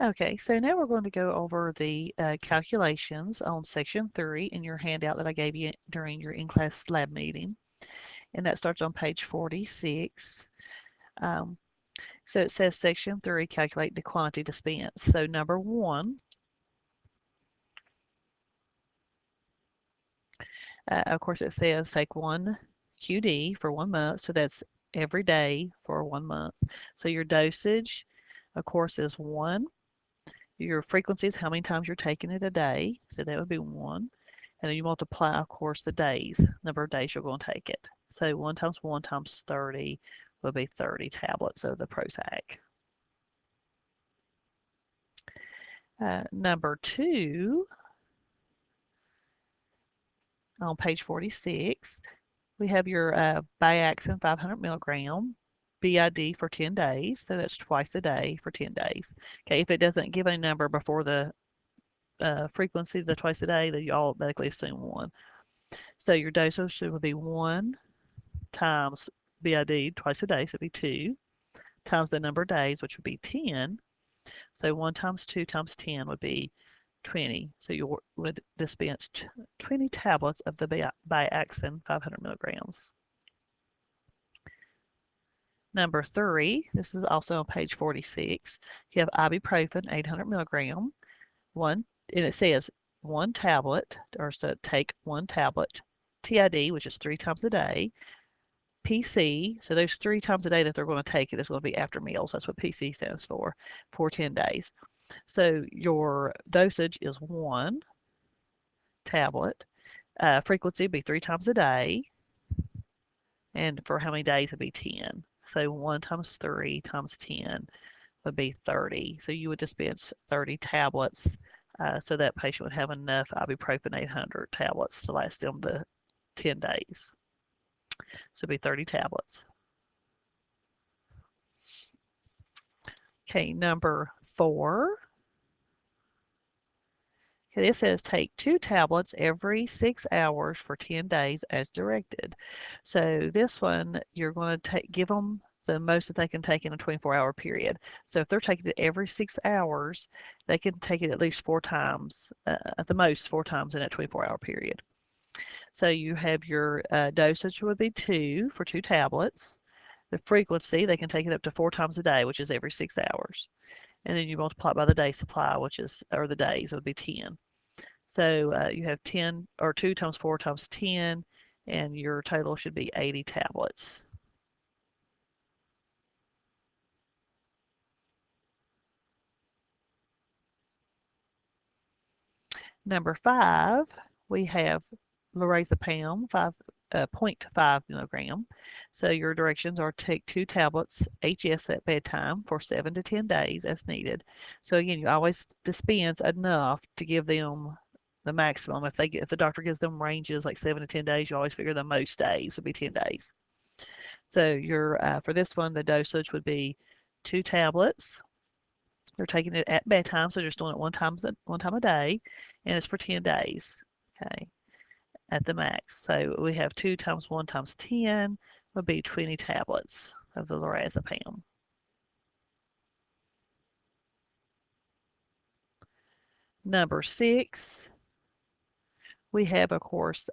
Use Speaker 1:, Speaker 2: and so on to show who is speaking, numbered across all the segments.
Speaker 1: Okay, so now we're going to go over the calculations on section 3 in your handout that I gave you during your in-class lab meeting. And that starts on page 46. Um, so it says section 3, calculate the quantity dispensed. So number 1, of course it says take 1 QD for 1 month. So that's every day for 1 month. So your dosage, of course, is 1. Your frequency is how many times you're taking it a day. So that would be 1. And then you multiply, of course, the days, number of days you're going to take it. So 1 times 1 times 30 will be 30 tablets of the Prozac. Number 2, on page 46, we have your Biaxin 500 milligram BID for 10 days. So that's twice a day for 10 days. Okay, if it doesn't give a number before the frequency, the twice a day, then you automatically assume 1. So your dosage would be 1 times BID twice a day, so it'd be 2, times the number of days, which would be 10. So 1 times 2 times 10 would be 20. So you would dispense 20 tablets of the Biaxin 500 milligrams. Number 3, this is also on page 46. You have ibuprofen 800 milligram, and it says 1 tablet, or so take 1 tablet, TID, which is 3 times a day, PC, so those 3 times a day that they're going to take it is going to be after meals. That's what PC stands for 10 days. So your dosage is 1 tablet. Frequency would be 3 times a day. And for how many days would be 10. So 1 times 3 times 10 would be 30. So you would dispense 30 tablets so that patient would have enough ibuprofen 800 tablets to last them the 10 days. So it'd be 30 tablets. Okay, number 4. Okay, this says take 2 tablets every 6 hours for 10 days as directed. So this one, you're going to give them the most that they can take in a 24-hour period. So if they're taking it every 6 hours, they can take it at least 4 times, at the most 4 times in that 24-hour period. So you have your dosage would be 2 for 2 tablets. The frequency, they can take it up to 4 times a day, which is every 6 hours. And then you multiply it by the day supply, which is, or the days, it would be 10. So you have 10, or 2 times 4 times 10, and your total should be 80 tablets. Number 5, we have lorazepam, 0.5 milligram. So your directions are take 2 tablets HS at bedtime for 7 to 10 days as needed. So again, you always dispense enough to give them the maximum. If the doctor gives them ranges like 7 to 10 days, you always figure the most days would be 10 days. So your for this one, the dosage would be 2 tablets. They're taking it at bedtime, so just doing it one time a day, and it's for 10 days. Okay, at the max. So we have 2 times 1 times 10 would be 20 tablets of the lorazepam. Number 6, we have, of course,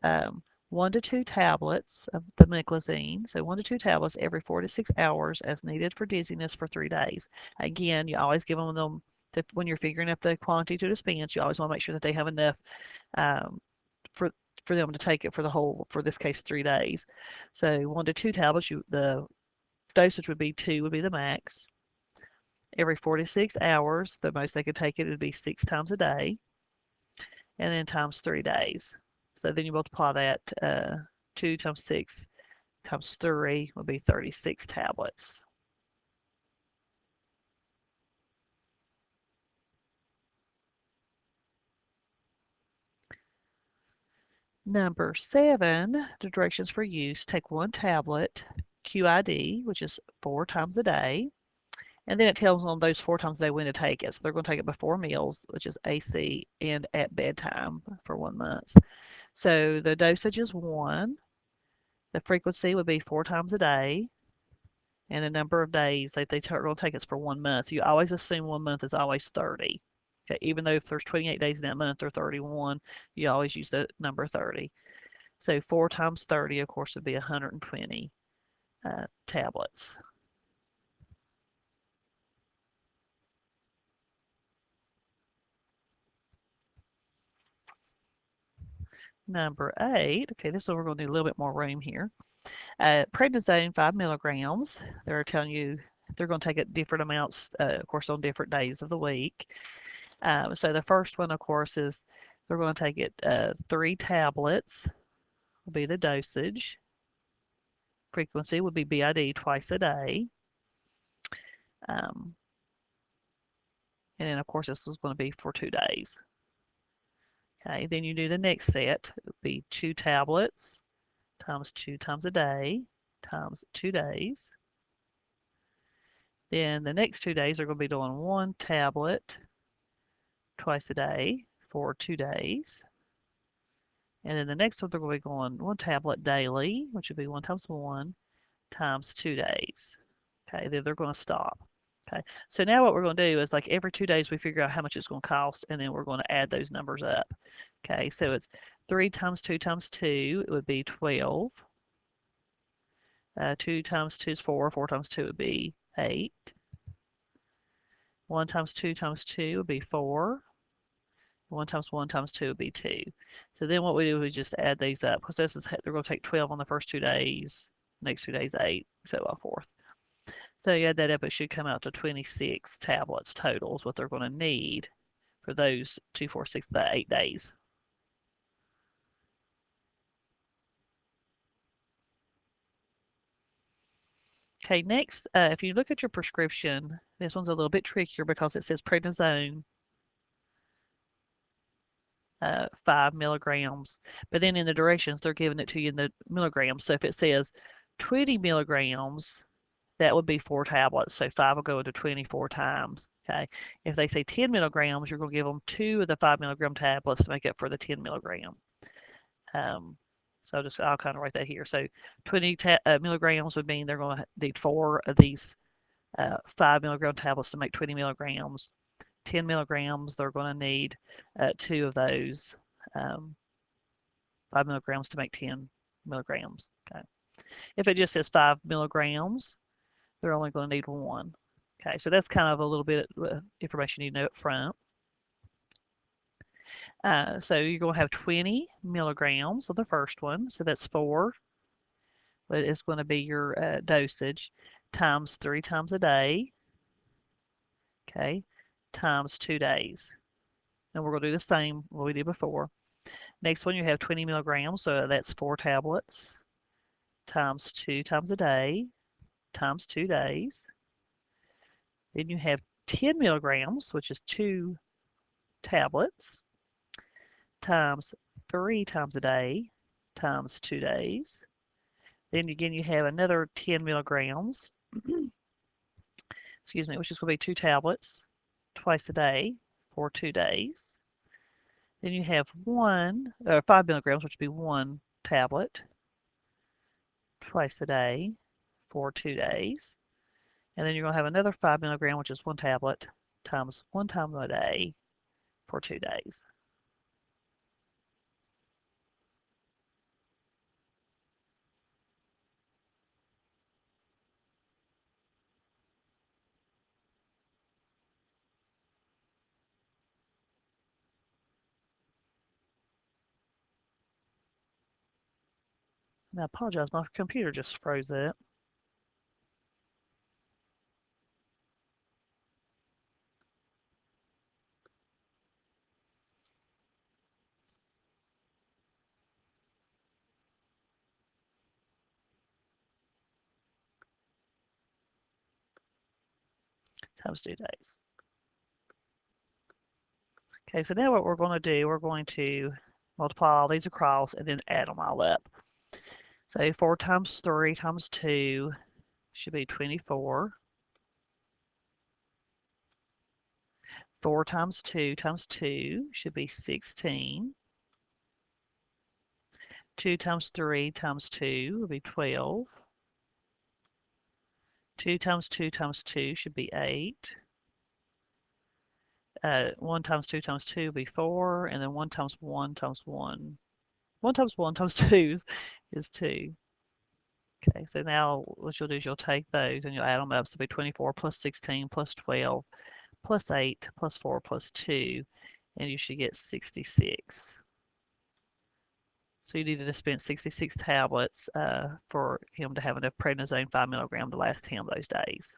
Speaker 1: 1 to 2 tablets of the meclizine. So 1 to 2 tablets every 4 to 6 hours as needed for dizziness for 3 days. Again, you always give them when you're figuring out the quantity to dispense, you always want to make sure that they have enough um, for for them to take it for this case, 3 days. So 1 to 2 tablets, the dosage would be 2 would be the max. Every 4 to 6 hours, the most they could take it would be 6 times a day, and then times 3 days. So then you multiply that, 2 times 6 times 3 would be 36 tablets. Number 7, the directions for use. Take 1 tablet QID, which is 4 times a day, and then it tells them those 4 times a day when to take it. So they're going to take it before meals, which is AC, and at bedtime for 1 month. So the dosage is 1. The frequency would be 4 times a day, and the number of days that they're going to take us for 1 month. You always assume 1 month is always 30. Okay, even though if there's 28 days in that month or 31, you always use the number 30. So 4 times 30, of course, would be 120 tablets. Number 8, okay, this one we're going to need a little bit more room here. Prednisone 5 milligrams. They're telling you they're going to take it different amounts, of course, on different days of the week. So the first one, of course, is they're going to take it 3 tablets will be the dosage. Frequency would be BID twice a day. Um, and then, of course, this is going to be for 2 days. Okay, then you do the next set. It would be 2 tablets times 2 times a day times 2 days. Then the next 2 days are going to be doing 1 tablet twice a day for 2 days. And then the next one, they're going to be going 1 tablet daily, which would be 1 times 1 times 2 days. Okay, then they're going to stop. Okay, so now what we're going to do is like every 2 days we figure out how much it's going to cost, and then we're going to add those numbers up. Okay, so it's 3 times 2 times 2, it would be 12. 2 times 2 is 4. 4 times 2 would be 8. 1 times 2 times 2 would be 4. 1 times 1 times 2 would be 2. So then what we do is just add these up, because this is, they're going to take 12 on the first 2 days, next 2 days 8, so on forth. So you add that up, it should come out to 26 tablets total is what they're going to need for those 2, 4, 6, the 8 days. Okay, next, if you look at your prescription, this one's a little bit trickier because it says prednisone 5 milligrams, but then in the directions they're giving it to you in the milligrams. So if it says 20 milligrams, that would be 4 tablets. So 5 will go into 24 times. Okay. If they say 10 milligrams, you're going to give them 2 of the 5 milligram tablets to make up for the 10 milligram. So I'll kind of write that here. So 20 milligrams would mean they're going to need 4 of these 5 milligram tablets to make 20 milligrams. 10 milligrams, they're going to need 2 of those 5 milligrams to make 10 milligrams. Okay. If it just says 5 milligrams, they're only going to need 1. Okay, so that's kind of a little bit of information you know up front. So you're going to have 20 milligrams of the first one, so that's 4, but it's going to be your dosage times 3 times a day, okay, times 2 days. And we're going to do the same what we did before. Next one, you have 20 milligrams, so that's 4 tablets times 2 times a day times 2 days. Then you have 10 milligrams, which is 2 tablets, times 3 times a day, times 2 days. Then again, you have another 10 milligrams, excuse me, which is going to be 2 tablets twice a day for 2 days. Then you have 5 milligrams, which would be 1 tablet twice a day for 2 days. And then you're going to have another 5 milligram, which is 1 tablet times 1 time a day for 2 days. And I apologize, my computer just froze up. Times 2 days. Okay, so now what we're going to do, we're going to multiply all these across and then add them all up. So 4 times 3 times 2 should be 24. 4 times 2 times 2 should be 16. 2 times 3 times 2 will be 12. 2 times 2 times 2 should be 8. 1 times 2 times 2 will be 4, and then 1 times 1 times 1. 1 times 1 times 2 is 2. Okay, so now what you'll do is you'll take those and you'll add them up. So it'll be 24 plus 16 plus 12 plus 8 plus 4 plus 2, and you should get 66. So you need to dispense 66 tablets for him to have enough prednisone 5 milligram to last him those days.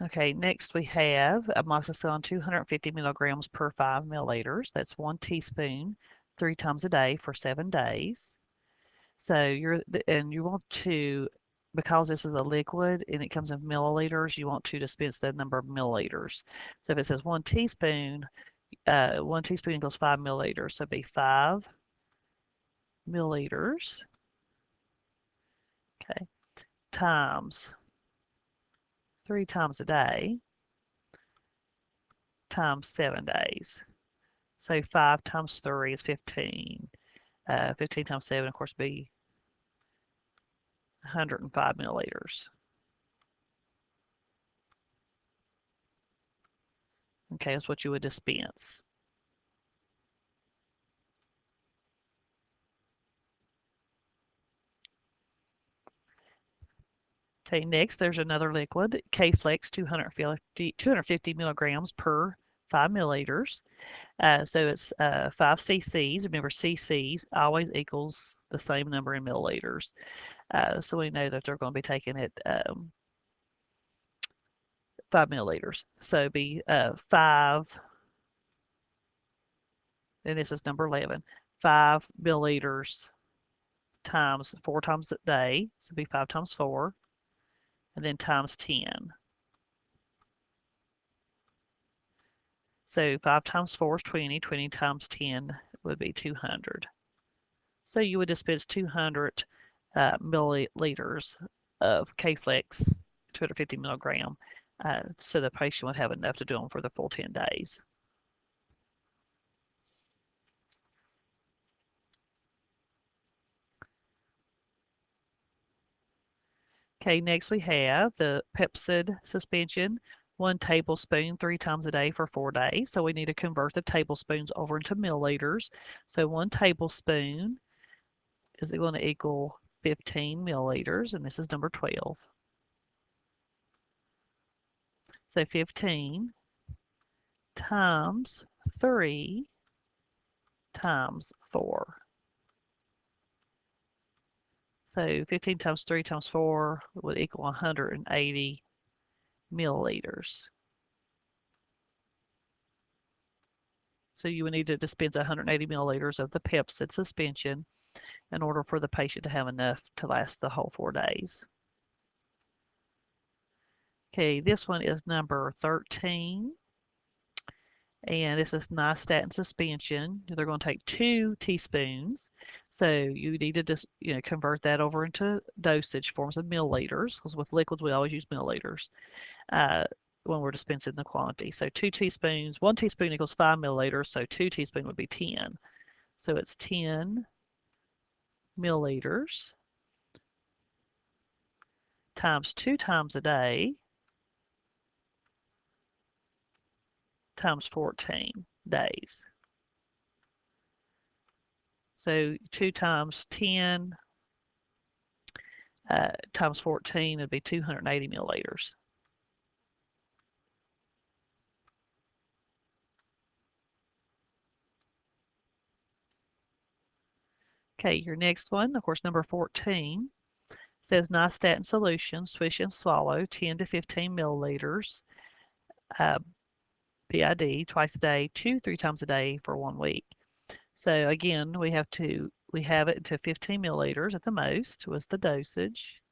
Speaker 1: Okay, next we have amoxicillin 250 milligrams per 5 milliliters. That's 1 teaspoon 3 times a day for 7 days. So you want to, because this is a liquid and it comes in milliliters, you want to dispense the number of milliliters. So if it says 1 teaspoon, 1 teaspoon equals 5 milliliters. So it'd be 5 milliliters, okay, times 3 times a day times 7 days. So 5 times 3 is 15. 15 times 7, of course, would be 105 milliliters. Okay, that's what you would dispense. Okay, next there's another liquid, K-Flex 250 milligrams per 5 milliliters. So it's 5 cc's. Remember, cc's always equals the same number in milliliters. So we know that they're going to be taking it 5 milliliters. So it'd be 5, and this is number 11, 5 milliliters times 4 times a day. So it'd be 5 times 4, and then times 10. So 5 times 4 is 20. 20 times 10 would be 200. So you would dispense 200 milliliters of K-Flex, 250 milligram, so the patient would have enough to do them for the full 10 days. Okay, next we have the Pepsid suspension, 1 tablespoon 3 times a day for 4 days. So we need to convert the tablespoons over into milliliters. So 1 tablespoon is going to equal 15 milliliters, and this is number 12. So 15 times 3 times 4. So 15 times 3 times 4 would equal 180 milliliters. So you would need to dispense 180 milliliters of the Pepsid suspension in order for the patient to have enough to last the whole 4 days. Okay, this one is number 13. And this is nystatin suspension. They're going to take 2 teaspoons. So you need to just convert that over into dosage forms of milliliters, because with liquids we always use milliliters when we're dispensing the quantity. So 2 teaspoons, 1 teaspoon equals 5 milliliters, so 2 teaspoons would be 10. So it's 10 milliliters times 2 times a day times 14 days. So 2 times 10 times 14 would be 280 milliliters. Okay, your next one, of course, number 14, says nystatin solution, swish and swallow, 10 to 15 milliliters, uh, BID, twice a day, 2-3 times a day for 1 week. So again, we have it to 15 milliliters at the most was the dosage.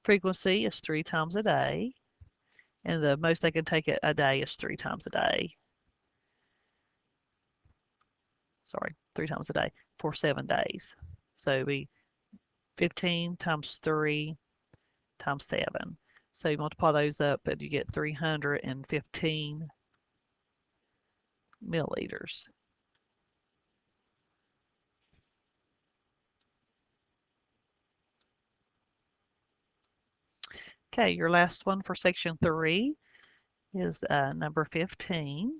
Speaker 1: Frequency is 3 times a day, and the most they can take it a day is 3 times a day. Sorry, 3 times a day for 7 days. So we 15 times 3 times 7. So you multiply those up and you get 315 milliliters. Okay, your last one for section 3 is number 15.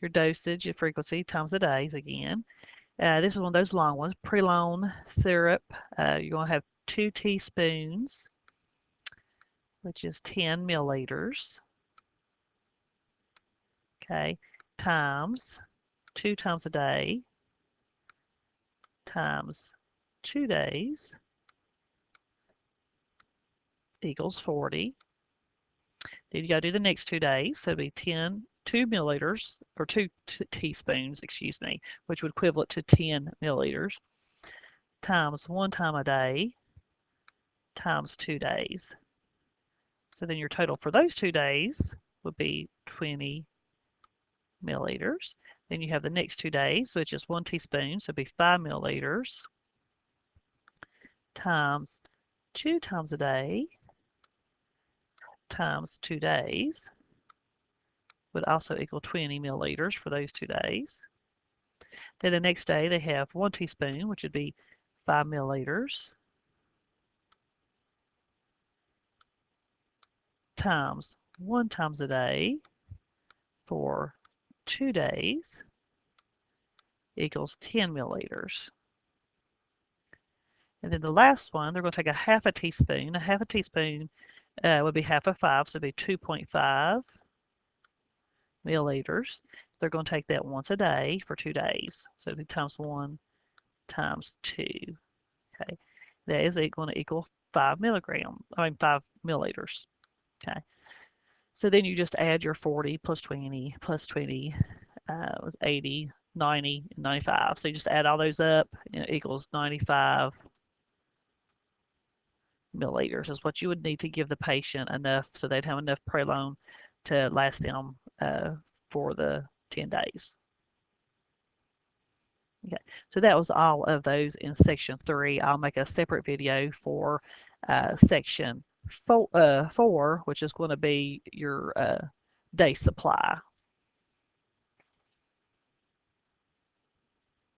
Speaker 1: Your dosage and frequency times the days again. This is one of those long ones. Prelone syrup, you're going to have 2 teaspoons, which is 10 milliliters. Okay, times 2 times a day times 2 days equals 40. Then you got to do the next 2 days, so it'd be 2 milliliters, or 2 teaspoons, excuse me, which would equivalent to 10 milliliters, times 1 time a day, times 2 days. So then your total for those 2 days would be 20 milliliters. Then you have the next 2 days, which is 1 teaspoon, so it'd be 5 milliliters, times 2 times a day, times 2 days, would also equal 20 milliliters for those 2 days. Then the next day they have 1 teaspoon, which would be 5 milliliters, times 1 times a day for 2 days equals 10 milliliters. And then the last one, they're going to take a half a teaspoon. A half a teaspoon would be half of 5, so it'd be 2.5 milliliters. They're going to take that once a day for 2 days. So it'd be times 1 times 2. Okay, that is going to equal 5 milliliters. Okay, so then you just add your 40 plus 20 plus 20 was 80, 90, and 95. So you just add all those up, and it equals 95 milliliters is what you would need to give the patient enough so they'd have enough prolone to last them for the 10 days. Okay, so that was all of those in section 3. I'll make a separate video for section 4, which is going to be your day supply.